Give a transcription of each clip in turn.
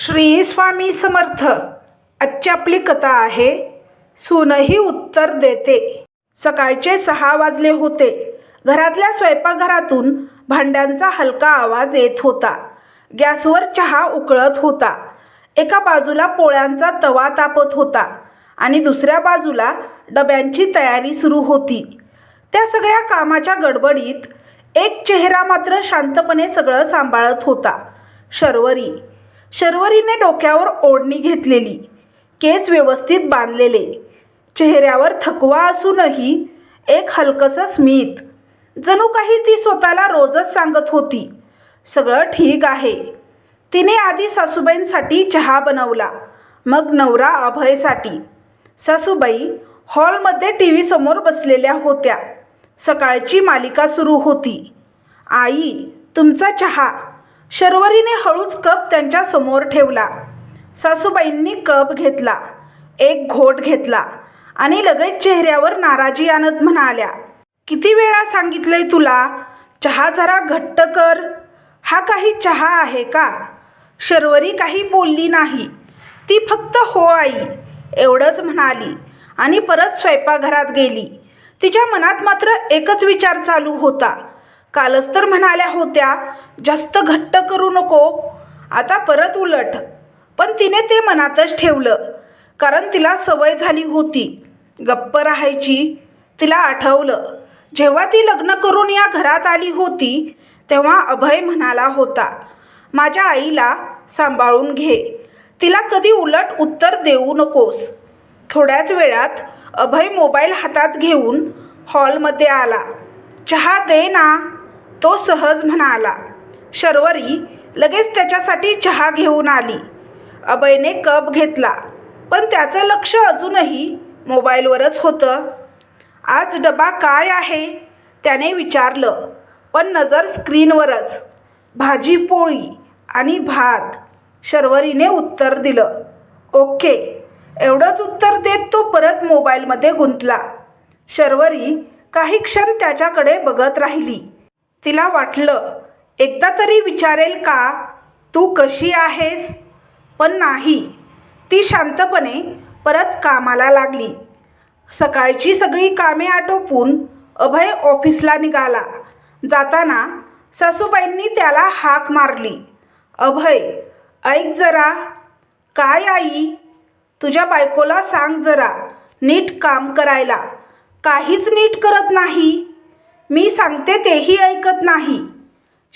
श्री स्वामी समर्थ. आजची आपली कथा आहे सूनही उत्तर देते. सकाळचे 6 वाजले होते. घरातल्या स्वयंपाकघरातून भांड्यांचा हलका आवाज येत होता. गॅसवर चहा उकळत होता. एका बाजूला पोळ्यांचा तवा तापत होता आणि दुसऱ्या बाजूला डब्यांची तयारी सुरू होती. त्या सगळ्या कामाच्या गडबडीत एक चेहरा मात्र शांतपणे सगळं सांभाळत होता. शर्वरी. शर्वरीने डोक्यावर ओढणी घेतलेली, केस व्यवस्थित बांधलेले, चेहऱ्यावर थकवा असूनही एक हलकसं स्मित. जणू काही ती स्वतःला रोजच सांगत होती, सगळं ठीक आहे. तिने आधी सासूबाईंसाठी चहा बनवला, मग नवरा अभयसाठी. सासूबाई हॉलमध्ये टी व्ही समोर बसलेल्या होत्या. सकाळची मालिका सुरू होती. आई, तुमचा चहा. शर्वरीने हळूच कप त्यांच्या समोर ठेवला. सासूबाईंनी कप घेतला, एक घोट घेतला आणि लगेच चेहऱ्यावर नाराजी आणत म्हणाल्या, किती वेळा सांगितलंय तुला, चहा जरा घट्ट कर. हा काही चहा आहे का? शर्वरी काही बोलली नाही. ती फक्त हो आई एवढंच म्हणाली आणि परत स्वयंपाकघरात गेली. तिच्या मनात मात्र एकच विचार चालू होता. कालच तर म्हणाल्या होत्या जास्त घट्ट करू नको, आता परत उलट. पण तिने ते मनातच ठेवलं, कारण तिला सवय झाली होती गप्प राहायची. तिला आठवलं, जेव्हा ती लग्न करून या घरात आली होती तेव्हा अभय म्हणाला होता, माझ्या आईला सांभाळून घे, तिला कधी उलट उत्तर देऊ नकोस. थोड्याच वेळात अभय मोबाईल हातात घेऊन हॉलमध्ये आला. चहा दे ना, तो सहज म्हणाला. शर्वरी लगेच त्याच्यासाठी चहा घेऊन आली. अभयने कप घेतला, पण त्याचं लक्ष अजूनही मोबाईलवरच होतं. आज डबा काय आहे त्याने विचारलं, पण नजर स्क्रीनवरच. भाजी पोळी आणि भात. शर्वरीने उत्तर दिलं. ओके. एवढंच उत्तर देत तो परत मोबाईलमध्ये गुंतला. शर्वरी काही क्षण त्याच्याकडे बघत राहिली. तिला वाटलं एकदा तरी विचारेल का, तू कशी आहेस, पण नाही. ती शांतपणे परत कामाला लागली. सकाळची सगळी कामे आटोपून अभय ऑफिसला निघाला. जाताना सासूबाईंनी त्याला हाक मारली, अभय ऐक जरा. काय आई? तुझ्या बायकोला सांग जरा नीट काम करायला. काहीच नीट करत नाही. मी सांगते तेही ऐकत नाही.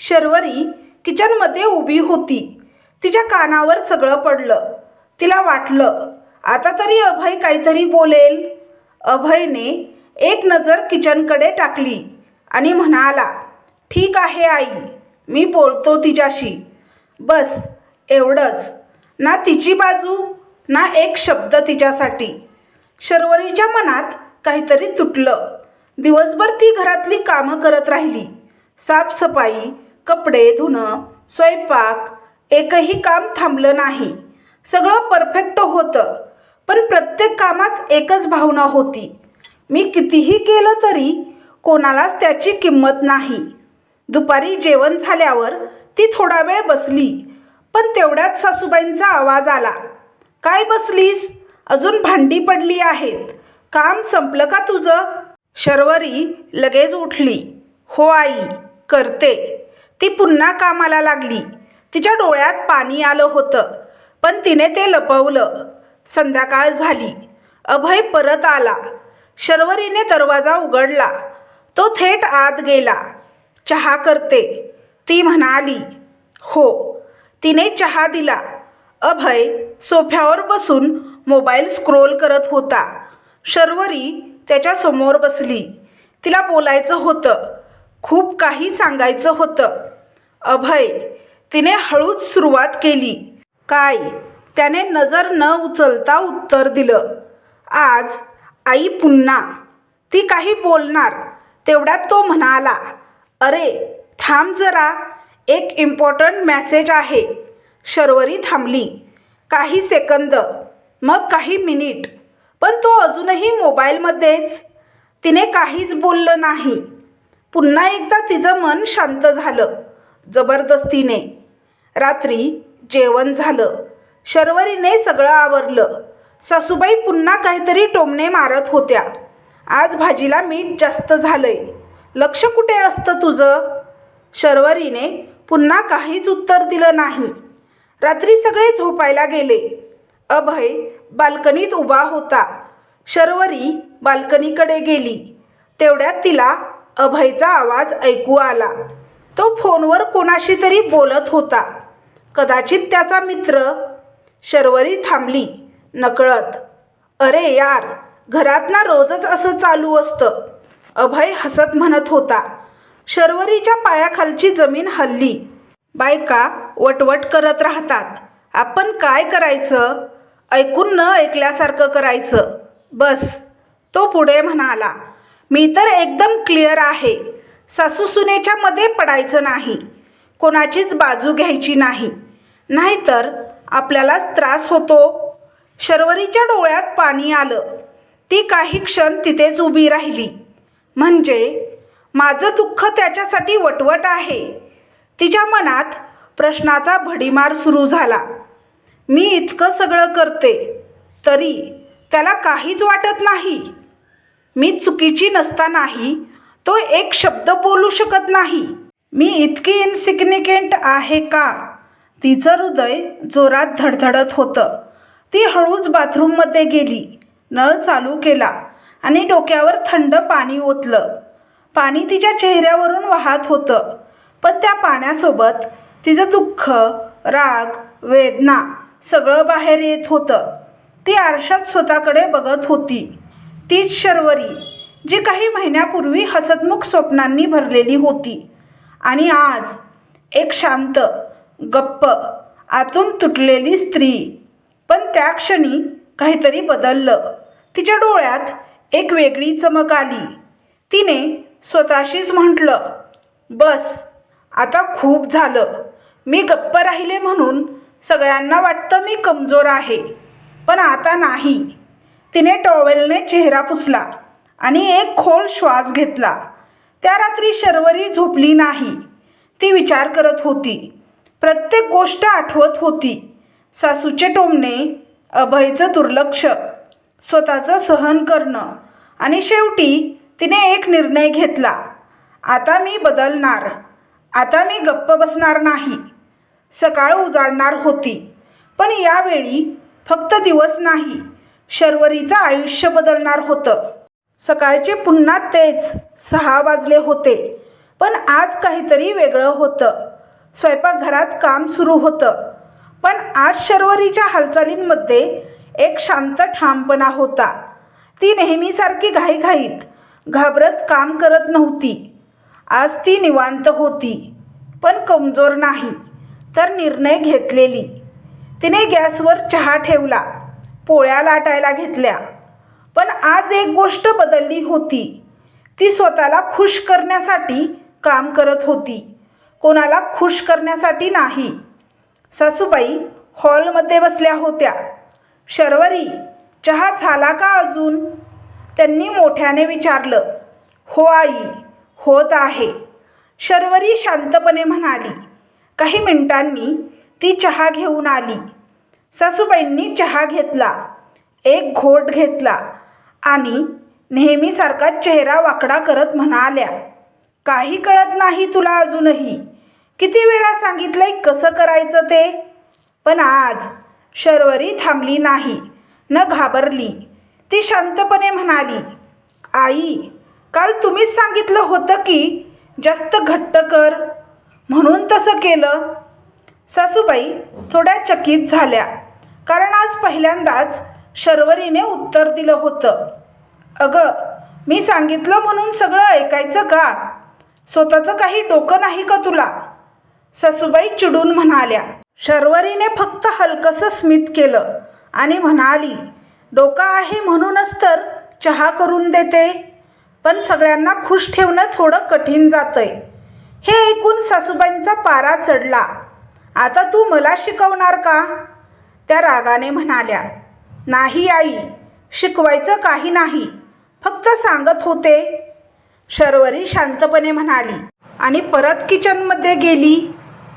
शर्वरी किचनमध्ये उभी होती. तिच्या कानावर सगळं पडलं. तिला वाटलं आता तरी अभय काहीतरी बोलेल. अभयने एक नजर किचनकडे टाकली आणि म्हणाला, ठीक आहे आई, मी बोलतो तिच्याशी. बस एवढंच. ना तिची बाजू ना एक शब्द तिच्यासाठी. शर्वरीच्या मनात काहीतरी तुटलं. दिवसभर ती घरातली कामं करत राहिली. साफसफाई, कपडे धुणं, स्वयंपाक, एकही काम थांबलं नाही. सगळं परफेक्ट होतं, पण प्रत्येक कामात एकच भावना होती, मी कितीही केलं तरी कोणालाच त्याची किंमत नाही. दुपारी जेवण झाल्यावर ती थोडा वेळ बसली, पण तेवढ्यात सासूबाईंचा आवाज आला, काय बसलीस? अजून भांडी पडली आहेत. काम संपलं का तुझं? शर्वरी लगेच उठली. हो आई, करते. ती पुन्हा कामाला लागली. तिच्या डोळ्यात पाणी आलं होतं, पण तिने ते लपवलं. संध्याकाळ झाली. अभय परत आला. शर्वरीने दरवाजा उघडला. तो थेट आत गेला. चहा करते, ती म्हणाली. हो. तिने चहा दिला. अभय सोफ्यावर बसून मोबाईल स्क्रोल करत होता. शर्वरी त्याच्या समोर बसली. तिला बोलायचं होतं, खूप काही सांगायचं होतं. अभय, तिने हळूच सुरुवात केली. काय? त्याने नजर न उचलता उत्तर दिलं. आज आई पुन्हा. ती काही बोलणार तेवढ्यात तो म्हणाला, अरे थांब जरा, एक इम्पॉर्टंट मेसेज आहे. शर्वरी थांबली. काही सेकंद, मग काही मिनिट, पण तो अजूनही मोबाईलमध्येच. तिने काहीच बोललं नाही. पुन्हा एकदा तिचं मन शांत झालं जबरदस्तीने. रात्री जेवण झालं. शर्वरीने सगळं आवरलं. सासूबाई पुन्हा काहीतरी टोमणे मारत होत्या. आज भाजीला मीठ जास्त झालंय. लक्ष कुठे असतं तुझं? शर्वरीने पुन्हा काहीच उत्तर दिलं नाही. रात्री सगळे झोपायला गेले. अभय बाल्कनीत उभा होता. शर्वरी बाल्कनीकडे गेली. तेवढ्यात तिला अभयचा आवाज ऐकू आला. तो फोनवर कोणाशी तरी बोलत होता. कदाचित त्याचा मित्र. शर्वरी थांबली नकळत. अरे यार, घरात ना रोजच असं चालू असतं, अभय हसत म्हणत होता. शर्वरीच्या पायाखालची जमीन हलली. बायका वटवट करत राहतात. आपण काय करायचं? ऐकून न ऐकल्यासारखं करायचं बस. तो पुढे म्हणाला, मी तर एकदम क्लिअर आहे. सासू सुनेच्या मध्ये पडायचं नाही. कोणाचीच बाजू घ्यायची नाही, नाहीतर आपल्यालाच त्रास होतो. शर्वरीच्या डोळ्यात पाणी आलं. ती काही क्षण तिथेच उभी राहिली. म्हणजे माझं दुःख त्याच्यासाठी वटवट आहे. तिच्या मनात प्रश्नाचा भडीमार सुरू झाला. मी इतकं सगळं करते तरी त्याला काहीच वाटत नाही. मी चुकीची नसतानाही तो एक शब्द बोलू शकत नाही. मी इतकी इनसिग्निफिकंट आहे का? तिचं हृदय जोरात धडधडत होतं. ती हळूच बाथरूममध्ये गेली. नळ चालू केला आणि डोक्यावर थंड पाणी ओतलं. पाणी तिच्या चेहऱ्यावरून वाहत होतं, पण त्या पाण्यासोबत तिचं दुःख, राग, वेदना सगळं बाहेर येत होतं. ती आरशात स्वतःकडे बघत होती. तीच शर्वरी जी काही महिन्यापूर्वी हसतमुख स्वप्नांनी भरलेली होती. आणि आज एक शांत, गप्प, आतून तुटलेली स्त्री. पण त्या क्षणी काहीतरी बदललं. तिच्या डोळ्यात एक वेगळी चमक आली. तिने स्वतःशीच म्हटलं, बस आता खूप झालं. मी गप्प राहिले म्हणून सगळ्यांना वाटतं मी कमजोर आहे, पण आता नाही. तिने टॉवेलने चेहरा पुसला आणि एक खोल श्वास घेतला. त्या रात्री शर्वरी झोपली नाही. ती विचार करत होती. प्रत्येक गोष्ट आठवत होती. सासूचे टोमणे, अभयचं दुर्लक्ष, स्वतःचं सहन करणं. आणि शेवटी तिने एक निर्णय घेतला. आता मी बदलणार. आता मी गप्प बसणार नाही. सकाळ उजाडणार होती, पण यावेळी फक्त दिवस नाही, शर्वरीचं आयुष्य बदलणार होतं. सकाळचे पुन्हा तेच 6 वाजले होते, पण आज काहीतरी वेगळं होतं. स्वयंपाकघरात काम सुरू होतं, पण आज शर्वरीच्या हालचालींमध्ये एक शांत ठामपणा होता. ती नेहमीसारखी घाईघाईत, घाबरत काम करत नव्हती. आज ती निवांत होती, पण कमजोर नाही, तर निर्णय घेतलेली. तिने गॅसवर चहा ठेवला, पोळ्या लाटायला घेतल्या. पण आज एक गोष्ट बदलली होती. ती स्वतःला खुश करण्यासाठी काम करत होती, कोणाला खुश करण्यासाठी नाही. सासूबाई हॉलमध्ये बसल्या होत्या. शर्वरी, चहा झाला का अजून? त्यांनी मोठ्याने विचारलं. हो आई, होत आहे, शर्वरी शांतपणे म्हणाली. काही मिनिटांनी ती चहा घेऊन आली. सासूबाईंनी चहा घेतला, एक घोट घेतला आणि नेहमीसारखा चेहरा वाकडा करत म्हणाल्या, काही कळत नाही तुला अजूनही? किती वेळा सांगितलंय कसं करायचं ते? पण आज शर्वरी थांबली नाही, न घाबरली. ती शांतपणे म्हणाली, आई, काल तुम्हीच सांगितलं होतं की जास्त घट्ट कर, म्हणून तसं केलं. सासूबाई थोड्या चकित झाल्या, कारण आज पहिल्यांदाच शर्वरीने उत्तर दिलं होतं. अगं, मी सांगितलं म्हणून सगळं ऐकायचं का? स्वतःचं काही डोकं नाही का तुला? सासूबाई चिडून म्हणाल्या. शर्वरीने फक्त हलकंसं स्मित केलं आणि म्हणाली, डोकं आहे म्हणूनच तर चहा करून देते, पण सगळ्यांना खुश ठेवणं थोडं कठीण जातंय. हे ऐकून सासूबाईंचा पारा चढला. आता तू मला शिकवणार का? त्या रागाने म्हणाल्या. नाही आई, शिकवायचं काही नाही, फक्त सांगत होते, शर्वरी शांतपणे म्हणाली आणि परत किचनमध्ये गेली.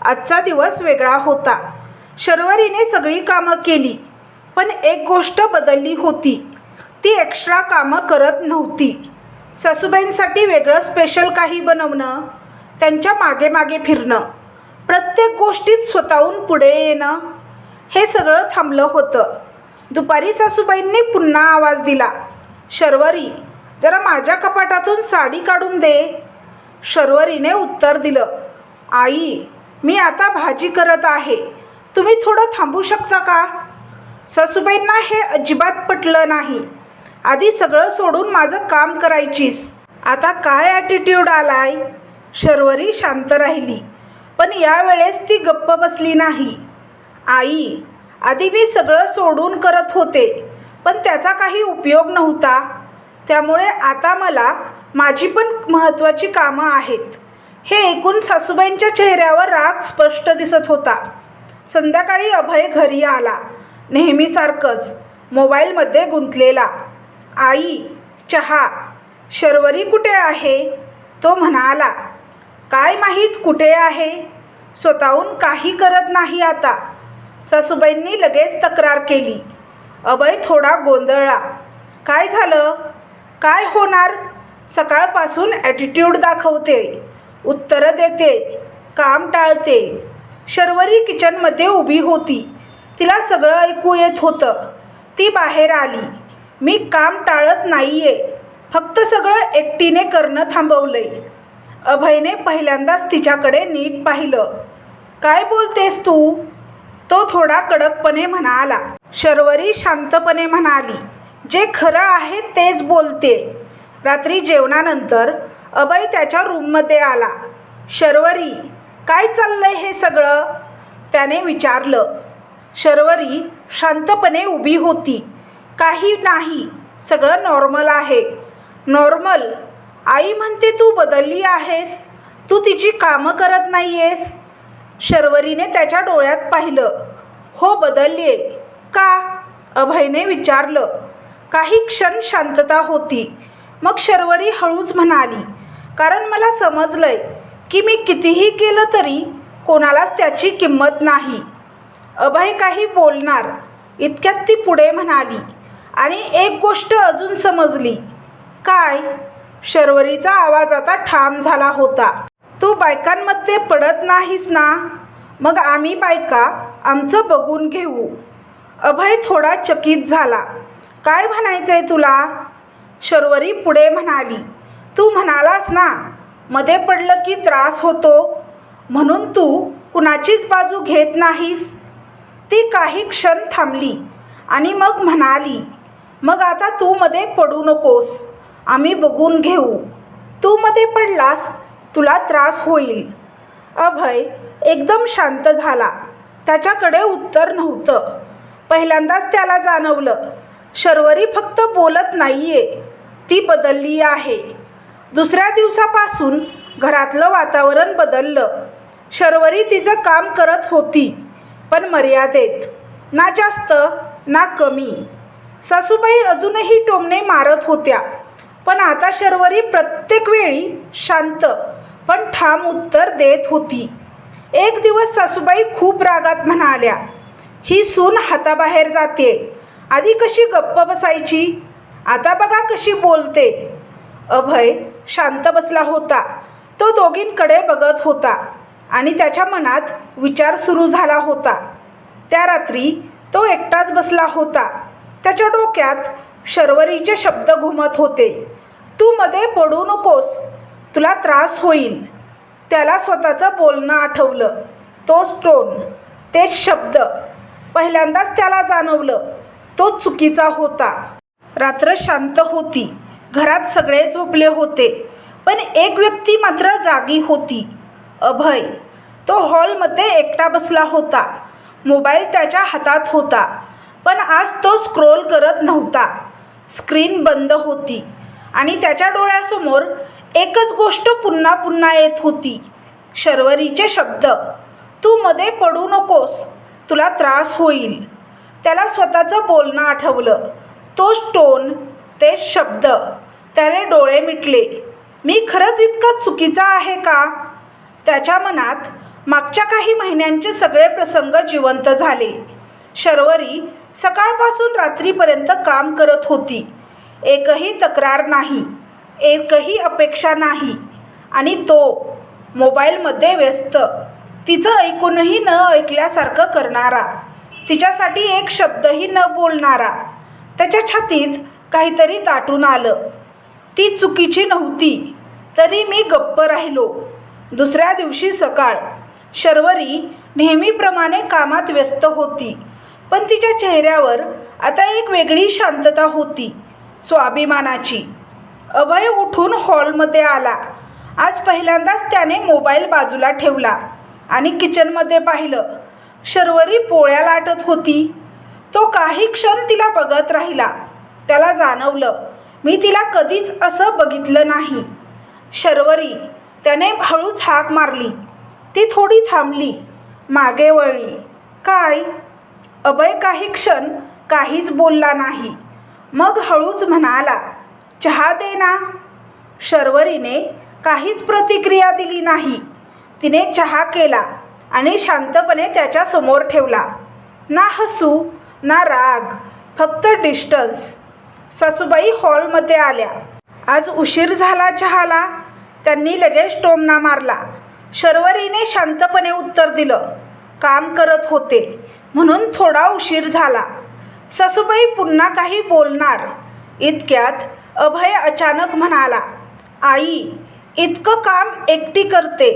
आजचा दिवस वेगळा होता. शर्वरीने सगळी कामं केली, पण एक गोष्ट बदलली होती. ती एक्स्ट्रा कामं करत नव्हती. सासूबाईंसाठी वेगळं स्पेशल काही बनवणं, त्यांच्या मागे मागे फिरणं, प्रत्येक गोष्टीत स्वतःहून पुढे येणं, हे सगळं थांबलं होतं. दुपारी सासूबाईंनी पुन्हा आवाज दिला, शर्वरी, जरा माझ्या कपाटातून साडी काढून दे. शर्वरीने उत्तर दिलं, आई, मी आता भाजी करत आहे, तुम्ही थोडं थांबू शकता का? सासूबाईंना हे अजिबात पटलं नाही. आधी सगळं सोडून माझं काम करायचीस, आता काय ॲटिट्यूड आलाय? शर्वरी शांत राहिली, पण यावेळेस ती गप्प बसली नाही. आई, आधी मी सगळं सोडून करत होते, पण त्याचा काही उपयोग नव्हता. त्यामुळे आता मला माझी पण महत्त्वाची कामं आहेत. हे ऐकून सासूबाईंच्या चेहऱ्यावर राग स्पष्ट दिसत होता. संध्याकाळी अभय घरी आला, नेहमीसारखंच मोबाईलमध्ये गुंतलेला. आई, चहा. शर्वरी कुठे आहे? तो म्हणाला. काय माहीत कुठे आहे, स्वतःहून काही करत नाही आता. सासूबाईंनी लगेच तक्रार केली. अभय थोडा गोंधळला. काय झालं? काय होणार? सकाळपासून ॲटिट्यूड दाखवते, उत्तरं देते, काम टाळते. शर्वरी किचनमध्ये उभी होती. तिला सगळं ऐकू येत होतं. ती बाहेर आली. मी काम टाळत नाहीये, फक्त सगळं एकटीने करणं थांबवलंय. अभयने पहिल्यांदाच तिच्याकडे नीट पाहिलं. काय बोलतेस तू? तो थोडा कडकपणे म्हणाला. शर्वरी शांतपणे म्हणाली, जे खरं आहे तेच बोलते. रात्री जेवणानंतर अभय त्याच्या रूममध्ये आला. शर्वरी, काय चाललंय हे सगळं? त्याने विचारलं. शर्वरी शांतपणे उभी होती. काही नाही, सगळं नॉर्मल आहे. नॉर्मल? आई म्हणते तू बदलली आहेस, तू तिची कामं करत नाहीयेस. शर्वरीने त्याच्या डोळ्यात पाहिलं. हो, बदललीये. का? अभयने विचारलं. काही क्षण शांतता होती. मग शर्वरी हळूच म्हणाली, कारण मला समजलंय की मी कितीही केलं तरी कोणालाच त्याची किंमत नाही. अभय काही बोलणार इतक्यात ती पुढे म्हणाली, आणि एक गोष्ट अजून समजली. काय? शर्वरीचा आवाज आता ठाम झाला होता. तू बायकांमध्ये पडत नाहीस ना? मग आम्ही बायका आमचं बघून घेऊ. अभय थोडा चकित झाला. काय म्हणायचंय तुला? शर्वरी पुढे म्हणाली. तू म्हणालास ना, मध्ये पडलं की त्रास होतो, म्हणून तू कुणाचीच बाजू घेत नाहीस. ती काही क्षण थांबली आणि मग म्हणाली, मग आता तू मध्ये पडू नकोस, आम्ही बघून घेऊ. तू मध्ये पडलास तुला त्रास होईल. अभय एकदम शांत झाला. त्याच्याकडे उत्तर नव्हतं. पहिल्यांदाच त्याला जाणवलं, शर्वरी फक्त बोलत नाहीये, ती बदलली आहे. दुसऱ्या दिवसापासून घरातलं वातावरण बदललं. शर्वरी तिचं काम करत होती, पण मर्यादेत, ना जास्त ना कमी. सासूबाई अजूनही टोमणे मारत होत्या, पण आता शर्वरी प्रत्येक वेळी शांत पण ठाम उत्तर देत होती. एक दिवस सासूबाई खूप रागात म्हणाल्या, ही सून हाताबाहेर जाते, आधी कशी गप्प बसायची, आता बघा कशी बोलते. अभय शांत बसला होता. तो दोघींकडे बघत होता आणि त्याच्या मनात विचार सुरू झाला होता. त्या रात्री तो एकटाच बसला होता. त्याच्या डोक्यात शर्वरीचे शब्द घुमत होते. तू मध्ये पडू नकोस, तुला त्रास होईल. त्याला स्वतःचं बोलणं आठवलं. तोच टोन, तेच शब्द. पहिल्यांदाच त्याला जाणवलं तो चुकीचा होता. रात्र शांत होती. घरात सगळे झोपले होते, पण एक व्यक्ती मात्र जागी होती. अभय. तो हॉलमध्ये एकटा बसला होता. मोबाईल त्याच्या हातात होता, पण आज तो स्क्रोल करत नव्हता. स्क्रीन बंद होती आणि त्याच्या डोळ्यासमोर एकच गोष्ट पुन्हा पुन्हा येत होती. शर्वरीचे शब्द, तू मध्ये पडू नकोस, तुला त्रास होईल. त्याला स्वतःचं बोलणं आठवलं. तोच टोन, तेच शब्द. त्याने डोळे मिटले. मी खरंच इतका चुकीचा आहे का? त्याच्या मनात मागच्या काही महिन्यांचे सगळे प्रसंग जिवंत झाले. शर्वरी सकाळपासून रात्रीपर्यंत काम करत होती. एकही तक्रार नाही, एकही अपेक्षा नाही. आणि तो मोबाईलमध्ये व्यस्त, तिचं ऐकूनही न ऐकल्यासारखं करणारा, तिच्यासाठी एक शब्दही न बोलणारा. त्याच्या छातीत काहीतरी दाटून आलं. ती चुकीची नव्हती, तरी मी गप्प राहिलो. दुसऱ्या दिवशी सकाळ. शर्वरी नेहमीप्रमाणे कामात व्यस्त होती, पण तिच्या चेहऱ्यावर आता एक वेगळी शांतता होती, स्वाभिमानाची. अभय उठून हॉलमध्ये आला. आज पहिल्यांदाच त्याने मोबाईल बाजूला ठेवला आणि किचनमध्ये पाहिलं. शर्वरी पोळ्या लाटत होती. तो काही क्षण तिला बघत राहिला. त्याला जाणवलं, मी तिला कधीच असं बघितलं नाही. शर्वरी, त्याने हळूच हाक मारली. ती थोडी थांबली, मागे वळली. काय? अभय काही क्षण काहीच बोलला नाही. मग हळूच म्हणाला, चहा दे ना. शर्वरीने काहीच प्रतिक्रिया दिली नाही. तिने चहा केला आणि शांतपणे त्याच्या समोर ठेवला. ना हसू ना राग, फक्त डिस्टन्स. सासूबाई हॉलमध्ये आल्या. आज उशीर झाला चहाला, त्यांनी लगेच टोमणा मारला. शर्वरीने शांतपणे उत्तर दिलं, काम करत होते म्हणून थोडा उशीर झाला. सासूबाई पुन्हा काही बोलणार इतक्यात अभय अचानक म्हणाला, आई, इतकं काम एकटी करते,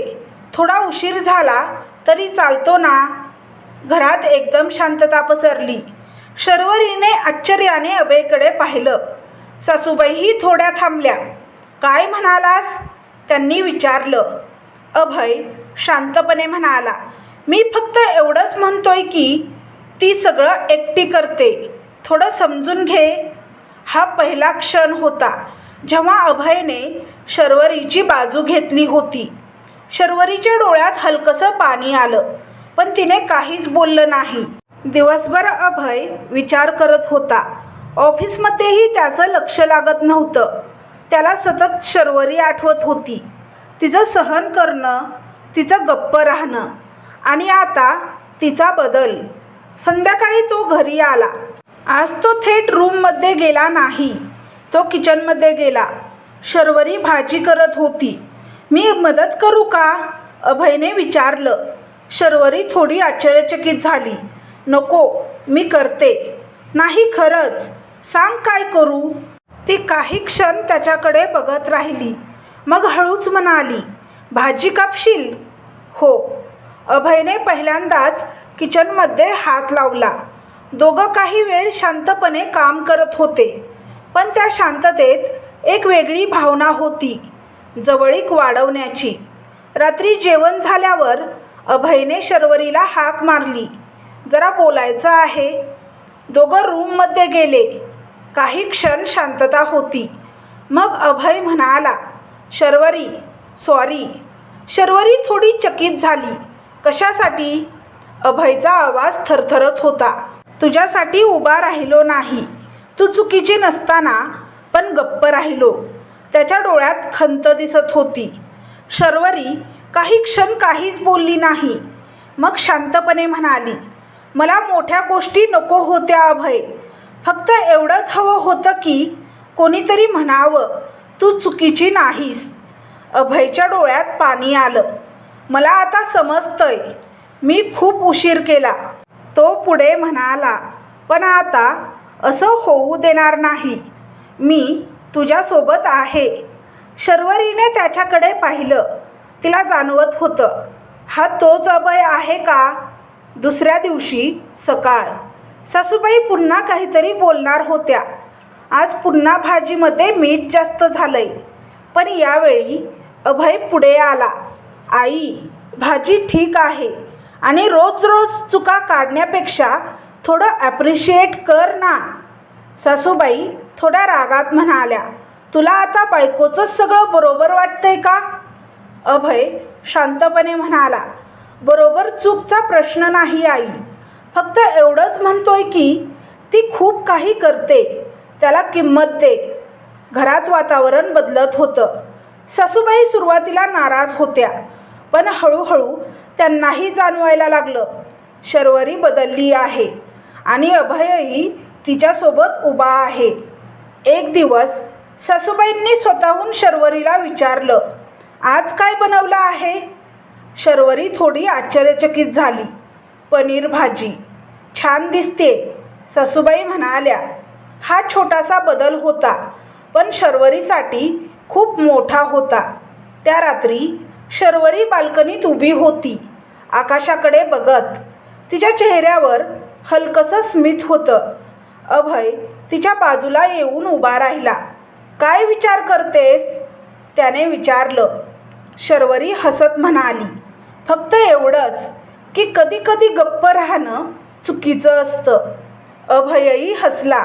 थोडा उशीर झाला तरी चालतो ना. घरात एकदम शांतता पसरली. शर्वरीने आश्चर्याने अभयकडे पाहिलं. सासूबाईही थोड्या थांबल्या. काय म्हणालास? त्यांनी विचारलं. अभय शांतपणे म्हणाला, मी फक्त एवढंच म्हणतोय की ती सगळं एकटी करते, थोडं समजून घे. हा पहिला क्षण होता जेव्हा अभयने शर्वरीची बाजू घेतली होती. शर्वरीच्या डोळ्यात हलकसं पाणी आलं, पण तिने काहीच बोललं नाही. दिवसभर अभय विचार करत होता. ऑफिसमध्येही त्याचं लक्ष लागत नव्हतं. त्याला सतत शर्वरी आठवत होती, तिचं सहन करणं, तिचं गप्प राहणं आणि आता तिचा बदल. संध्याकाळी तो घरी आला. आज तो थेट रूममध्ये गेला नाही, तो किचनमध्ये गेला. शर्वरी भाजी करत होती. मी मदत करू का? अभयने विचारलं. शर्वरी थोडी आश्चर्यचकित झाली. नको, मी करते. नाही खरंच, सांग काय करू? ती काही क्षण त्याच्याकडे बघत राहिली. मग हळूच म्हणाली, भाजी कापशील? हो. अभयने पहिल्यांदाच किचनमध्ये हात लावला. दोघं काही वेळ शांतपणे काम करत होते, पण त्या शांततेत एक वेगळी भावना होती, जवळीक वाढवण्याची. रात्री जेवण झाल्यावर अभयने शर्वरीला हाक मारली, जरा बोलायचं आहे. दोघं रूममध्ये गेले. काही क्षण शांतता होती. मग अभय म्हणाला, शर्वरी, सॉरी. शर्वरी थोडी चकित झाली. कशासाठी? अभयचा आवाज थरथरत होता. तुझ्यासाठी उभा राहिलो नाही, तू चुकीची नसताना, पण गप्प राहिलो. त्याच्या डोळ्यात खंत दिसत होती. शर्वरी काही क्षण काहीच बोलली नाही. मग शांतपणे म्हणाली, मला मोठ्या गोष्टी नको होत्या अभय. फक्त एवढंच हवं होतं की कोणीतरी म्हणावं, तू चुकीची नाहीस. अभयच्या डोळ्यात पाणी आलं. मला आता समजतंय, मी खूप उशीर केला. तो पुढे म्हणाला, पण आता असं होऊ देणार नाही. मी तुझ्यासोबत आहे. शर्वरीने त्याच्याकडे पाहिलं. तिला जाणवत होतं, हा तोच अभय आहे का? दुसऱ्या दिवशी सकाळ. सासूबाई पुन्हा काहीतरी बोलणार होत्या. आज पुन्हा भाजीमध्ये मीठ जास्त झालंय. पण यावेळी अभय पुढे आला. आई, भाजी ठीक आहे आणि रोज रोज चुका काढण्यापेक्षा थोडं ॲप्रिशिएट कर ना. सासूबाई थोड्या रागात म्हणाल्या, तुला आता बायकोचंच सगळं बरोबर वाटतंय का? अभय शांतपणे म्हणाला, बरोबर चूकचा प्रश्न नाही आई. फक्त एवढंच म्हणतोय की ती खूप काही करते, त्याला किंमत दे. घरात वातावरण बदलत होतं. सासूबाई सुरुवातीला नाराज होत्या, पण हळूहळू त्यांनाही जाणवायला लागलं. शर्वरी बदलली आहे आणि अभयही तिच्यासोबत उभा आहे. एक दिवस सासूबाईंनी स्वतःहून शर्वरीला विचारलं, आज काय बनवलं आहे? शर्वरी थोडी आश्चर्यचकित झाली. पनीर भाजी. छान दिसते, सासूबाई म्हणाल्या. हा छोटासा बदल होता, पण शर्वरीसाठी खूप मोठा होता. त्या रात्री शर्वरी बाल्कनीत उभी होती, आकाशाकडे बघत. तिच्या चेहऱ्यावर हलकसं स्मित होतं. अभय तिच्या बाजूला येऊन उभा राहिला. काय विचार करतेस? त्याने विचारलं. शर्वरी हसत म्हणाली, फक्त एवढंच की कधी कधी गप्प राहणं चुकीचं असतं. अभयही हसला.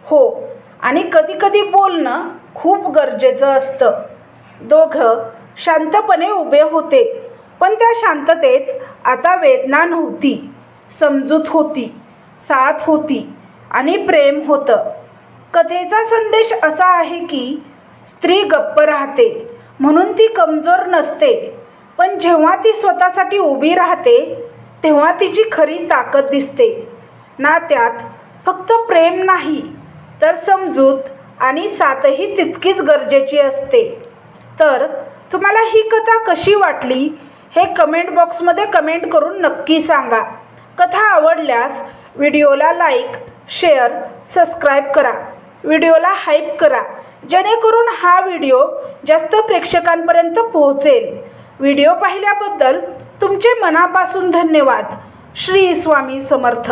हो, आणि कधी कधी बोलणं खूप गरजेचं असतं. दोघं शांतपणे उभे होते, पण त्या शांततेत आता वेदना नव्हती. समजूत होती, साथ होती आणि प्रेम होतं. कथेचा संदेश असा आहे की स्त्री गप्प राहते म्हणून ती कमजोर नसते, पण जेव्हा ती स्वतःसाठी उभी राहते तेव्हा तिची खरी ताकद दिसते. नात्यात फक्त प्रेम नाही, तर समजूत आणि साथही तितकीच गरजेची असते. तर तुम्हाला ही कथा कशी वाटली हे कमेंट बॉक्समध्ये कमेंट करून नक्की सांगा. कथा आवडल्यास व्हिडिओला लाईक, शेअर, सबस्क्राईब करा. व्हिडिओला हाईप करा, जेणेकरून हा व्हिडिओ जास्त प्रेक्षकांपर्यंत पोहोचेल. व्हिडिओ पाहिल्याबद्दल तुमचे मनापासून धन्यवाद. श्री स्वामी समर्थ.